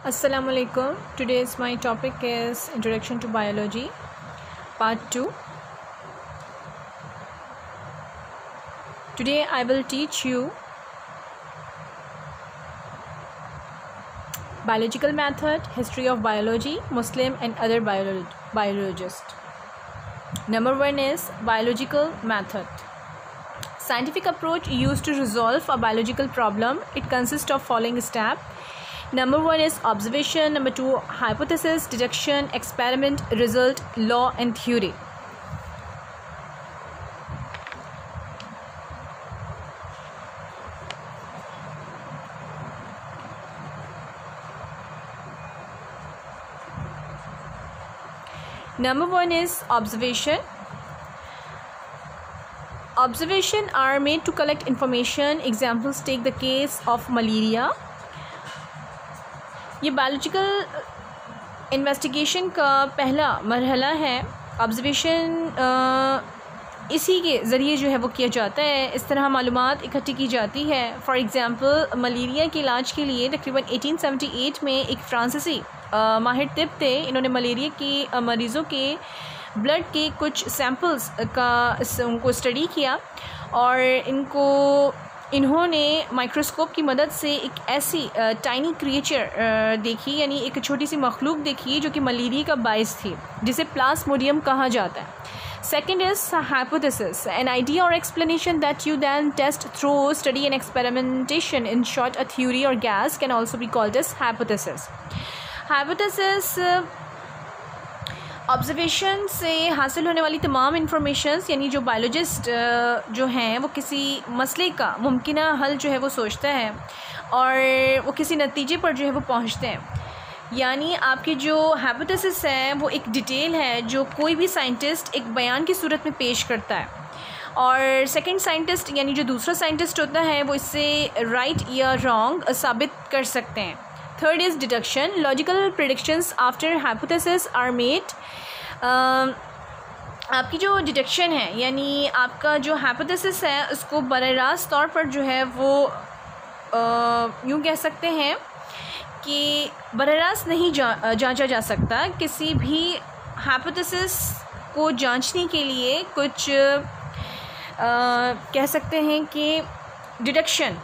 Assalamu alaikum. Today's my topic is Introduction to Biology, Part 2. Today I will teach you biological method, history of biology, Muslim and other biologists. Number 1 is biological method. Scientific approach used to resolve a biological problem. It consists of following steps. Number 1 is observation. Number 2, hypothesis, deduction, experiment, result, law and theory. Number 1 is observation. Observation are made to collect information. Examples, take the case of malaria. ये biological investigation का पहला मरहला है. Observation इसी के ज़रिए जो है वो किया जाता है. इस तरह मालूमात इकट्ठी की जाती है. फॉर एग्ज़ाम्पल, मलेरिया के इलाज के लिए तकरीबन 1878 में एक फ्रांसीसी माहिर तिब थे. इन्होंने मलेरिया के मरीज़ों के ब्लड के कुछ सैम्पल्स का उनको स्टडी किया और इन्होंने माइक्रोस्कोप की मदद से एक ऐसी टाइनी क्रिएचर देखी, यानी एक छोटी सी मखलूक देखी जो कि मलेरिया का बायस थी, जिसे प्लाज्मोडियम कहा जाता है. Second is hypothesis, an idea or explanation that you then test through study and experimentation. In short, a theory or guess can also be called as hypothesis. Hypothesis observation से हासिल होने वाली तमाम इंफॉर्मेशंस, यानी जो बायोलॉजिस्ट जो हैं वो किसी मसले का मुमकिना हल जो है वो सोचता है और वो किसी नतीजे पर जो है वो पहुंचते हैं. यानी आपकी जो हाइपोथेसिस है वो एक डिटेल है जो कोई भी साइंटिस्ट एक बयान की सूरत में पेश करता है और सेकंड साइंटिस्ट यानी जो दूसरा साइंटिस्ट होता है वो इससे राइट या रॉन्ग साबित कर सकते हैं. Third is deduction. Logical predictions after hypothesis are made. आपकी जो डिडक्शन है यानी आपका जो हाइपोथेसिस है उसको बराह रास्त तौर पर जो है वो यूँ कह सकते हैं कि बराह रास्त नहीं जांचा जा सकता. किसी भी हाइपोथेसिस को जांचने के लिए कुछ कह सकते हैं कि डिडक्शन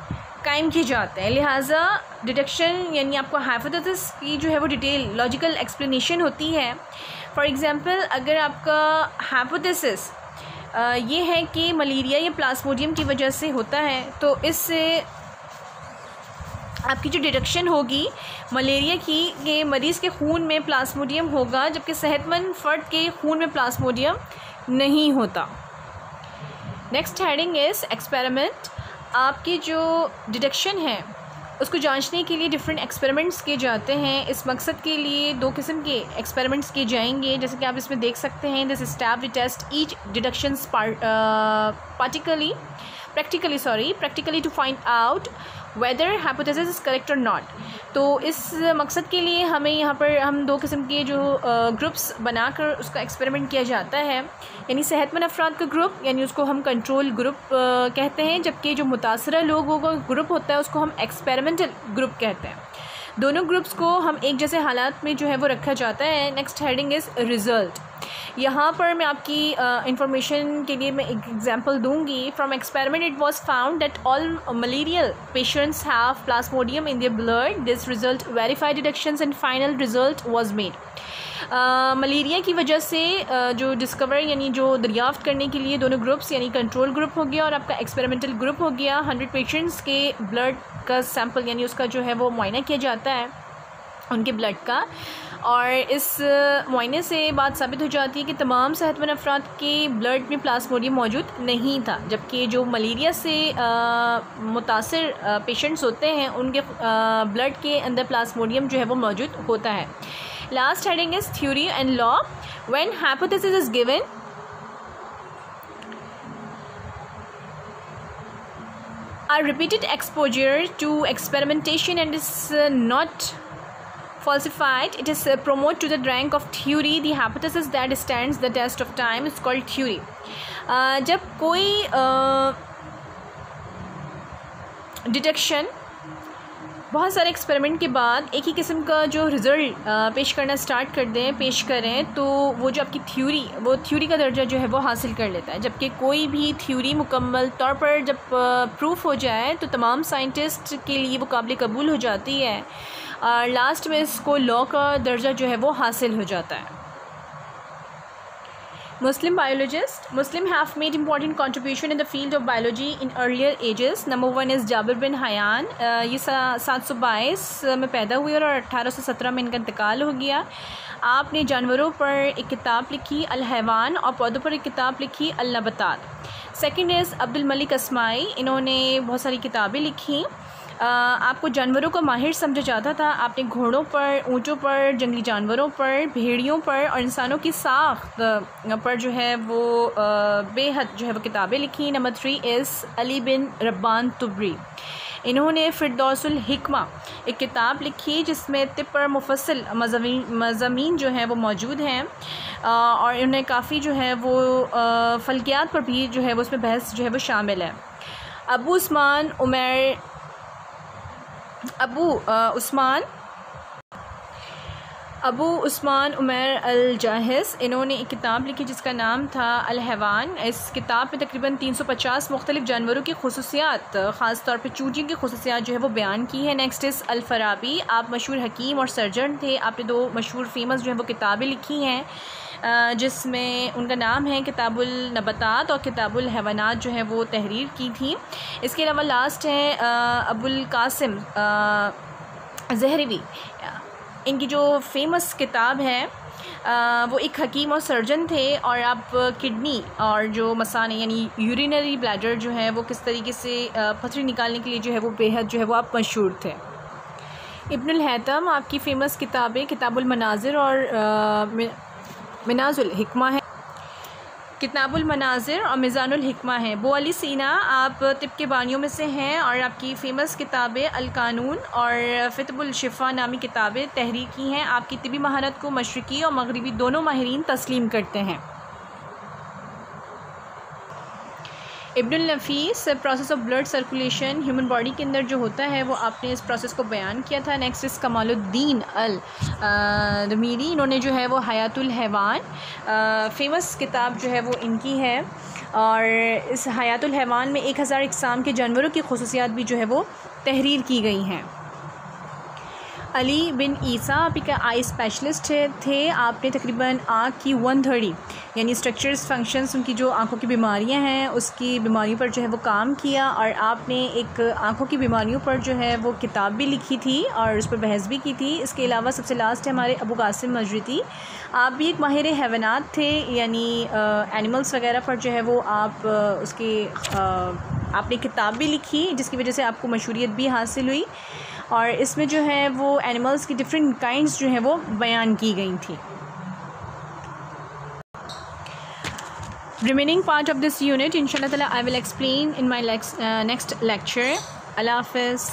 कायम किए जाते हैं. लिहाजा डिडक्शन यानी आपको हाइपोथेसिस की जो है वो डिटेल लॉजिकल एक्सप्लेनेशन होती है. फॉर एग्ज़ाम्पल, अगर आपका हाइपोथेसिस ये है कि मलेरिया या प्लाज्मोडियम की वजह से होता है तो इससे आपकी जो डिडक्शन होगी मलेरिया की के मरीज़ के खून में प्लाज्मोडियम होगा जबकि सेहतमंद फ़र्द के खून में प्लाज्मोडियम नहीं होता. Next heading is experiment. आपकी जो डिडक्शन है उसको जांचने के लिए डिफरेंट एक्सपेरिमेंट्स किए जाते हैं. इस मकसद के लिए 2 किस्म के एक्सपेरिमेंट्स किए जाएंगे, जैसे कि आप इसमें देख सकते हैं. This step we test each deductions practically to find out whether hypothesis is correct or not. तो इस मकसद के लिए हमें यहाँ पर हम 2 किस्म के जो ग्रुप्स बनाकर उसका एक्सपेरिमेंट किया जाता है. यानी सेहतमंद अफराद का ग्रुप यानी उसको हम कंट्रोल ग्रुप कहते हैं, जबकि जो मुतासरा लोगों का ग्रुप होता है उसको हम एक्सपेरिमेंटल ग्रुप कहते हैं. दोनों ग्रुप्स को हम एक जैसे हालात में जो है वो रखा जाता है. Next heading is result. यहाँ पर मैं आपकी इंफॉर्मेशन के लिए मैं एक एग्जांपल दूंगी. From experiment it was found that all malarial patients have Plasmodium in their blood. This result verified deductions and final result was made. Malaria की वजह से जो डिस्कवर यानी जो दरियाफ्त करने के लिए दोनों ग्रुप्स यानी कंट्रोल ग्रुप हो गया और आपका एक्सपेरिमेंटल ग्रुप हो गया. 100 पेशेंट्स के ब्लड का सैंपल यानी उसका जो है वो मुआयना किया जाता है उनके ब्लड का, और इस मुआयने से बात साबित हो जाती है कि तमाम सेहतमंद अफराद के ब्लड में प्लाज्मोडियम मौजूद नहीं था, जबकि जो मलेरिया से मुतासिर पेशेंट्स होते हैं उनके ब्लड के अंदर प्लाज्मोडियम जो है वो मौजूद होता है. Last heading is theory and law. When hypothesis is given, a repeated exposure to experimentation and is not falsified, it is promoted to the rank of theory. The hypothesis that stands the test of time is called theory. जब कोई detection बहुत सारे experiment के बाद एक ही किस्म का जो रिज़ल्ट पेश करना स्टार्ट कर दें, पेश करें, तो वो जो आपकी थ्योरी, वो थ्योरी का दर्जा जो है वो हासिल कर लेता है। जबकि कोई भी थ्योरी मुकम्मल तौर पर जब प्रूफ हो जाए तो तमाम साइंटिस्ट के लिए वो काबिल कबूल हो जाती है और लास्ट में इसको लॉ का दर्जा जो है वो हासिल हो जाता है। Muslim biologists. Muslim have made important contribution in the field of biology in earlier ages. Number one is Jabir bin Hayyan. ये 722 में पैदा हुए और 1817 में इनका इंतकाल हो गया। आपने जानवरों पर एक किताब लिखी अल हैवान और पौधों पर एक किताब लिखी Al Nabatat. Second is Abdul Malik Asmai. इन्होंने बहुत सारी किताबें लिखी। आपको जानवरों का माहिर समझा जाता था। आपने घोड़ों पर, ऊँटों पर, जंगली जानवरों पर, भेड़ियों पर और इंसानों की साख्त पर जो है वो बेहद जो है वो किताबें लिखी। नंबर 3 इज़ अली बिन रब्बान तुबरी। इन्होंने फिरदौसुल हिकमा एक किताब लिखी जिसमें तिब पर मुफस्सल मज़ामीन जो हैं वो मौजूद हैं और इन्हें काफ़ी जो है वो फल्कियात पर भी जो है वो उसमें बहस जो है वो शामिल है। अबू उस्मान उमैर अल जाहिस। इन्होंने एक किताब लिखी जिसका नाम था अल हैवान। इस किताब में तकरीबन 350 मुख्तलिफ़ जानवरों की खुसूसियात, ख़ास तौर पर चूजियों की खुसूसियात जो है वो बयान की है। नेक्स्ट इज़ अल फ़राबी। आप मशहूर हकीम और सर्जन थे। आपने 2 मशहूर फेमस जो है वो किताबें लिखी हैं जिसमें उनका नाम है किताबुल नबतात और किताबुल हैवानात जो है वो तहरीर की थी। इसके अलावा लास्ट है अबुल कासिम ज़हरवी। इनकी जो फेमस किताब है वो एक हकीम और सर्जन थे और आप किडनी और जो मसाने यानी यूरिनरी ब्लैडर जो है वो किस तरीके से पथरी निकालने के लिए जो है वो बेहद जो है वो आप मशहूर थे। इब्नुल हैतम, आपकी फ़ेमस किताबें किताबुल मनाज़िर और मिनाजुल हिकमा है। किताबुल मनाज़िर और मिज़ानुल हिकमा है। बो अली सीना, आप तिब के बानियों में से हैं और आपकी फ़ेमस किताबें अल कानून और फ़ितबुल शिफ़ा नामी किताबें तहरीर की हैं। आपकी तिबी महारत को मशरिकी और मगरिबी दोनों माहिरीन तस्लीम करते हैं। Ibnul Nafis, process of blood circulation human body के अंदर जो होता है वो आपने इस प्रोसेस को बयान किया था। नेक्स्ट इस कमालुद्दीन अल दमीरी। इन्होंने जो है वो हयातुल हैवान फेमस किताब जो है वो इनकी है और इस हयातुल हैवान में 1000 इक़साम के जानवरों की खुसूसियात भी जो है वो तहरीर की गई हैं। अली बिन ईसा, आप एक आई स्पेशलिस्ट थे। आपने तकरीबन आँख की 130 यानी स्ट्रक्चर्स, फंक्शंस, उनकी जो आँखों की बीमारियां हैं उसकी बीमारियों पर जो है वो काम किया और आपने एक आँखों की बीमारियों पर जो है वो किताब भी लिखी थी और उस पर बहस भी की थी। इसके अलावा सबसे लास्ट है हमारे अबू कासिम मजरिती। आप भी एक माहिर हैवानात थे यानी एनिमल्स वगैरह पर जो है वो आप आपने किताब भी लिखी जिसकी वजह से आपको मशहूरियत भी हासिल हुई और इसमें जो है वो एनिमल्स की डिफरेंट काइंड्स जो है वो बयान की गई थी। Remaining part of this unit इंशाल्लाह ताला I will explain in my next lecture. अल्लाह हाफ़िज़।